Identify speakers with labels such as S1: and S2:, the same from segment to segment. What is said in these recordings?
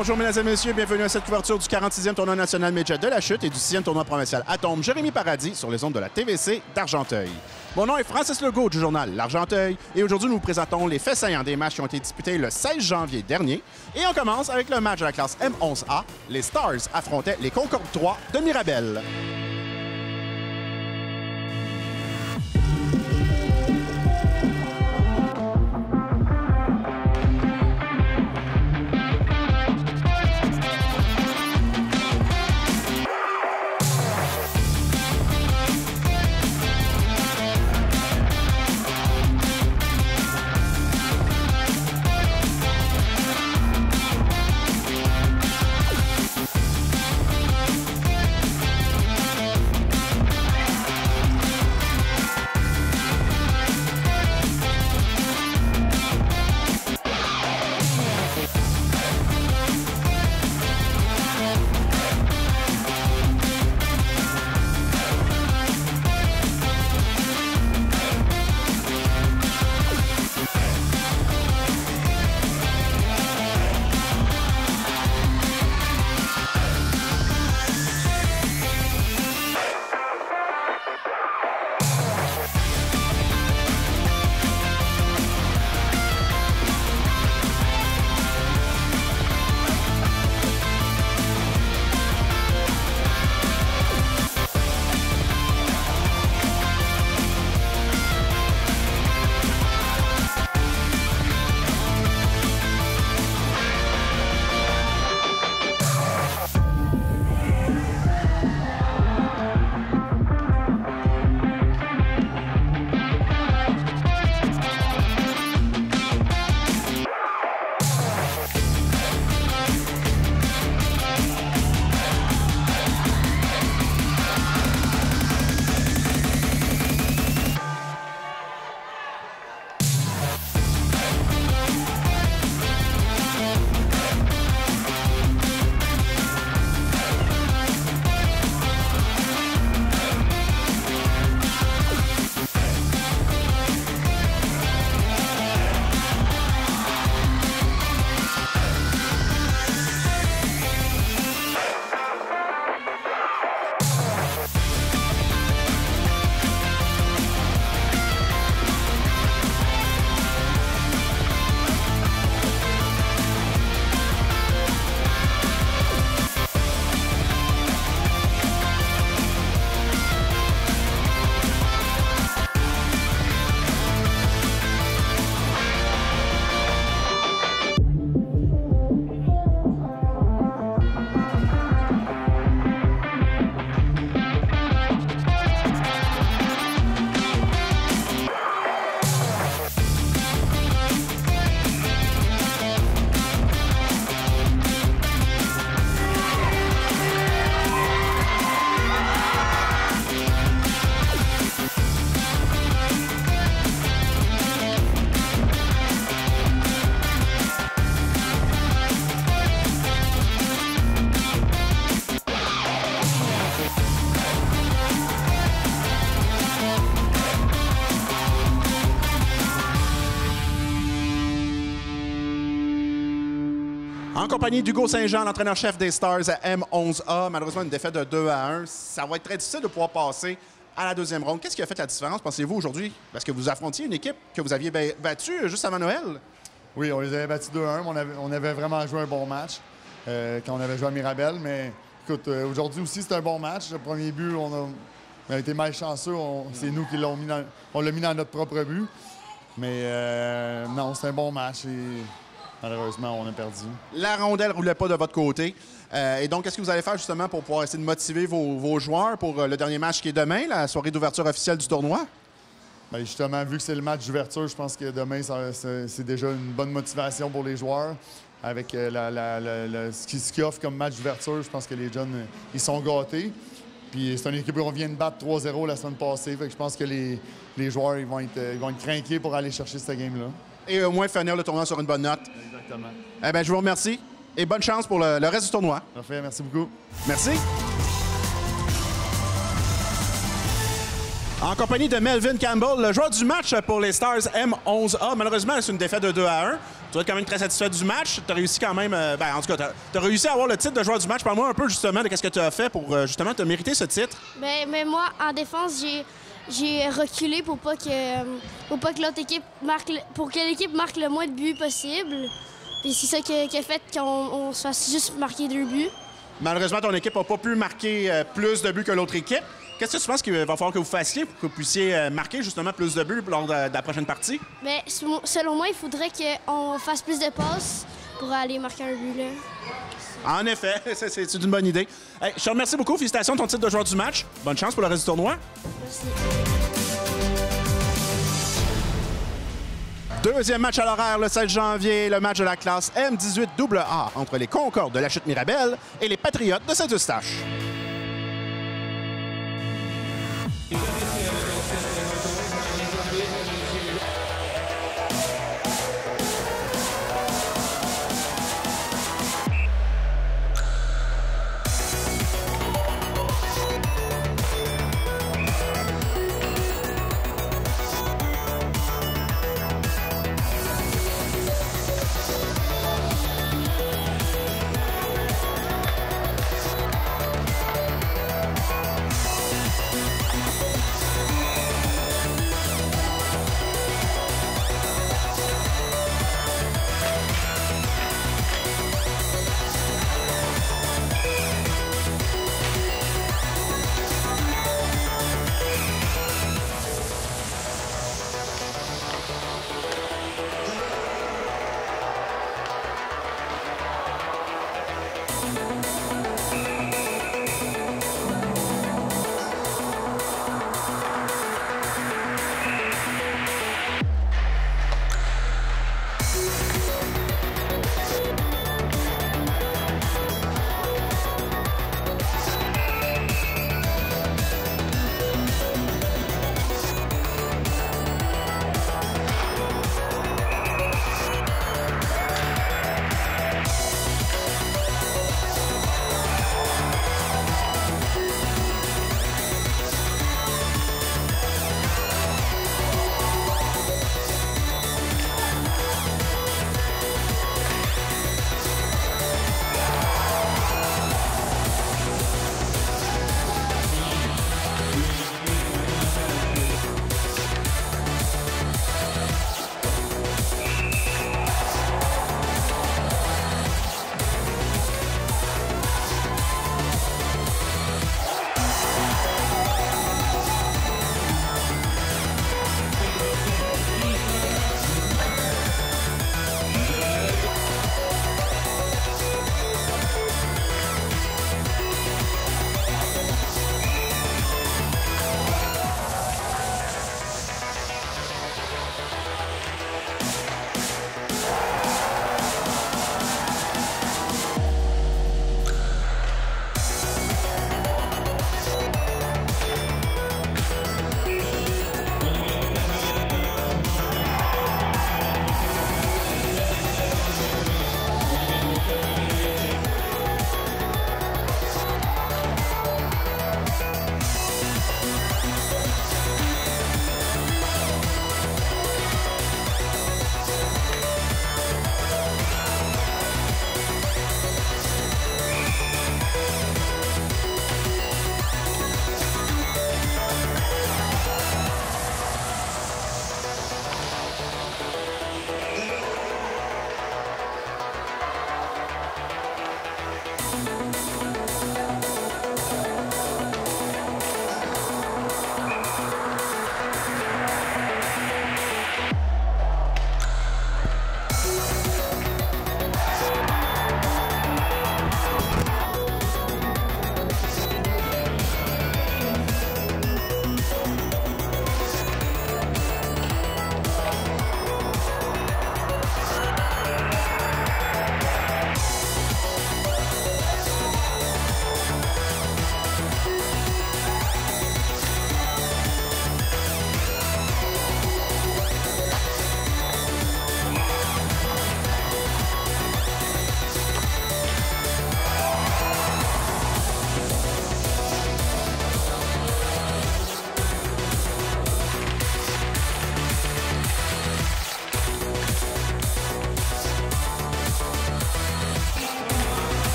S1: Bonjour, mesdames et messieurs. Bienvenue à cette couverture du 46e tournoi national Midget de la chute et du 6e tournoi provincial Atome Jérémy Paradis sur les ondes de la TVC d'Argenteuil. Mon nom est Francis Legault du journal L'Argenteuil et aujourd'hui, nous vous présentons les faits saillants des matchs qui ont été disputés le 16 janvier dernier. Et on commence avec le match de la classe M11A. Les Stars affrontaient les Concorde 3 de Mirabel. En compagnie d'Hugo Saint-Jean, l'entraîneur-chef des Stars à M11A, malheureusement une défaite de 2-1. Ça va être très difficile de pouvoir passer à la deuxième ronde. Qu'est-ce qui a fait la différence, pensez-vous, aujourd'hui? Parce que vous affrontiez une équipe que vous aviez battue juste avant Noël. Oui, on les avait battus 2-1, mais on avait vraiment joué un bon match quand on avait joué à Mirabel. Mais écoute, aujourd'hui aussi, c'est un bon match. Le premier but, on a été malchanceux. C'est nous qui l'ont mis on l'a mis dans notre propre but. Mais non, c'est un bon match. Et malheureusement, on a perdu. La rondelle ne roulait pas de votre côté. Et donc, qu'est-ce que vous allez faire justement pour pouvoir essayer de motiver vos joueurs pour le dernier match qui est demain, la soirée d'ouverture officielle du tournoi? Bien, justement, vu que c'est le match d'ouverture, je pense que demain, c'est déjà une bonne motivation pour les joueurs. Avec ce qu'ils offrent comme match d'ouverture, je pense que les jeunes, ils sont gâtés. Puis c'est une équipe qu'on vient de battre 3-0 la semaine passée. Fait que je pense que les joueurs ils vont être craqués pour aller chercher cette game-là. Et au moins finir le tournoi sur une bonne note. Exactement. Eh bien, je vous remercie et bonne chance pour le reste du tournoi. Parfait, merci beaucoup. Merci. En compagnie de Melvin Campbell, le joueur du match pour les Stars M11A. Malheureusement, c'est une défaite de 2-1. Tu vas être quand même très satisfait du match. Tu as réussi quand même, en tout cas, tu as réussi à avoir le titre de joueur du match. Parle-moi un peu justement de ce que tu as fait pour justement te mériter ce titre.
S2: Mais moi, en défense, j'ai reculé pour pas que l'autre équipe pour que l'équipe marque le moins de buts possible. Puis c'est ça qui a fait qu'on se fasse juste marquer 2 buts.
S1: Malheureusement, ton équipe n'a pas pu marquer plus de buts que l'autre équipe. Qu'est-ce que tu penses qu'il va falloir que vous fassiez pour que vous puissiez marquer justement plus de buts lors de la prochaine partie?
S2: Mais selon moi, il faudrait qu'on fasse plus de passes pour aller marquer un but. Là.
S1: En effet, c'est une bonne idée. Hey, je te remercie beaucoup. Félicitations de ton titre de joueur du match. Bonne chance pour le reste du tournoi.
S2: Merci.
S1: Deuxième match à l'horaire le 16 janvier, le match de la classe M18AA entre les Concordes de la Chute-Mirabel et les Patriotes de Saint-Eustache.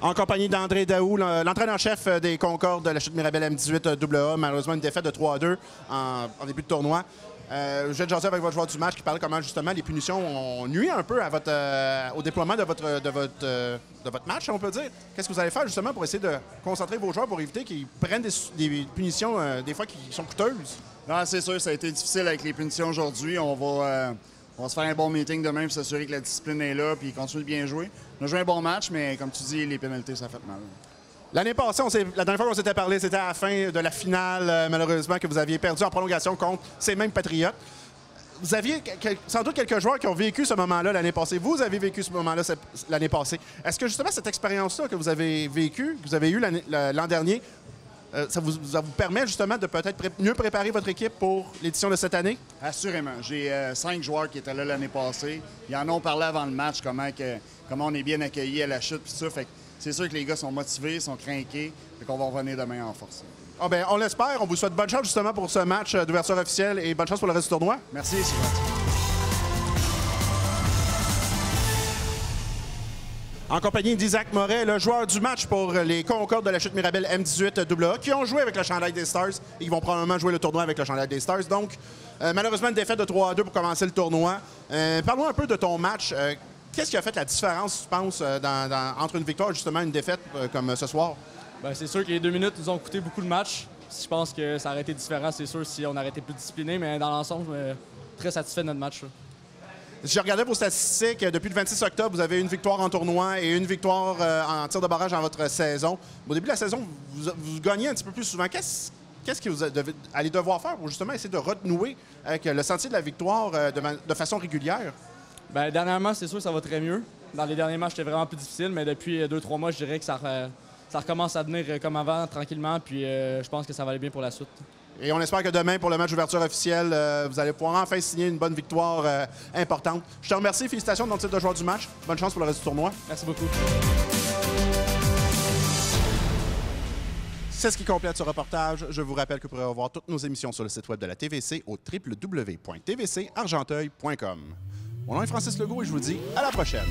S1: En compagnie d'André Daou, l'entraîneur-chef des Concordes de la Chute Mirabel M18 AA. Malheureusement, une défaite de 3-2 en début de tournoi. Je vais jaser avec votre joueur du match qui parlait comment, justement, les punitions ont nuit un peu à au déploiement de votre match, on peut dire. Qu'est-ce que vous allez faire, justement, pour essayer de concentrer vos joueurs pour éviter qu'ils prennent des punitions, des fois, qui sont coûteuses?
S3: Non, c'est sûr, ça a été difficile avec les punitions aujourd'hui. On va se faire un bon meeting demain pour s'assurer que la discipline est là et continuer de bien jouer. On a joué un bon match, mais comme tu dis, les pénalités, ça fait mal.
S1: L'année passée, la dernière fois qu'on s'était parlé, c'était à la fin de la finale, malheureusement, que vous aviez perdu en prolongation contre ces mêmes Patriotes. Vous aviez sans doute quelques joueurs qui ont vécu ce moment-là l'année passée. Vous avez vécu ce moment-là l'année passée. Est-ce que justement cette expérience-là que vous avez vécue, que vous avez eue l'an dernier, ça vous permet justement de peut-être mieux préparer votre équipe pour l'édition de cette année?
S3: Assurément. J'ai 5 joueurs qui étaient là l'année passée. Ils en ont parlé avant le match, comment on est bien accueillis à la chute, puis ça. Fait que c'est sûr que les gars sont motivés, sont craqués, et qu'on va revenir demain en force.
S1: Oh ben, on l'espère. On vous souhaite bonne chance justement pour ce match d'ouverture officielle et bonne chance pour le reste du tournoi.
S3: Merci, c'est gentil.
S1: En compagnie d'Isaac Moret, le joueur du match pour les Concordes de la Chute Mirabel M18 AA, qui ont joué avec le chandail des Stars et qui vont probablement jouer le tournoi avec le chandail des Stars. Donc, malheureusement, une défaite de 3-2 pour commencer le tournoi. Parle-nous un peu de ton match. Qu'est-ce qui a fait la différence, tu penses, entre une victoire et justement une défaite comme ce soir?
S4: Bien, c'est sûr que les 2 minutes nous ont coûté beaucoup de match. Je pense que ça aurait été différent, c'est sûr, si on aurait été plus discipliné, mais dans l'ensemble, très satisfait de notre match. Là.
S1: Si je regardais vos statistiques, depuis le 26 octobre, vous avez une victoire en tournoi et une victoire en tir de barrage dans votre saison. Au début de la saison, vous gagnez un petit peu plus souvent. Qu'est-ce que vous allez devoir faire pour justement essayer de renouer avec le sentier de la victoire de façon régulière?
S4: Bien, dernièrement, c'est sûr que ça va très mieux. Dans les derniers matchs, c'était vraiment plus difficile, mais depuis 2-3 mois, je dirais que ça recommence à devenir comme avant, tranquillement, puis je pense que ça va aller bien pour la suite.
S1: Et on espère que demain, pour le match d'ouverture officielle, vous allez pouvoir enfin signer une bonne victoire importante. Je te remercie. Félicitations de ton titre de joueur du match. Bonne chance pour le reste du tournoi.
S4: Merci beaucoup.
S1: C'est ce qui complète ce reportage. Je vous rappelle que vous pourrez revoir toutes nos émissions sur le site web de la TVC au www.tvcargenteuil.com. Mon nom est Francis Legault et je vous dis à la prochaine.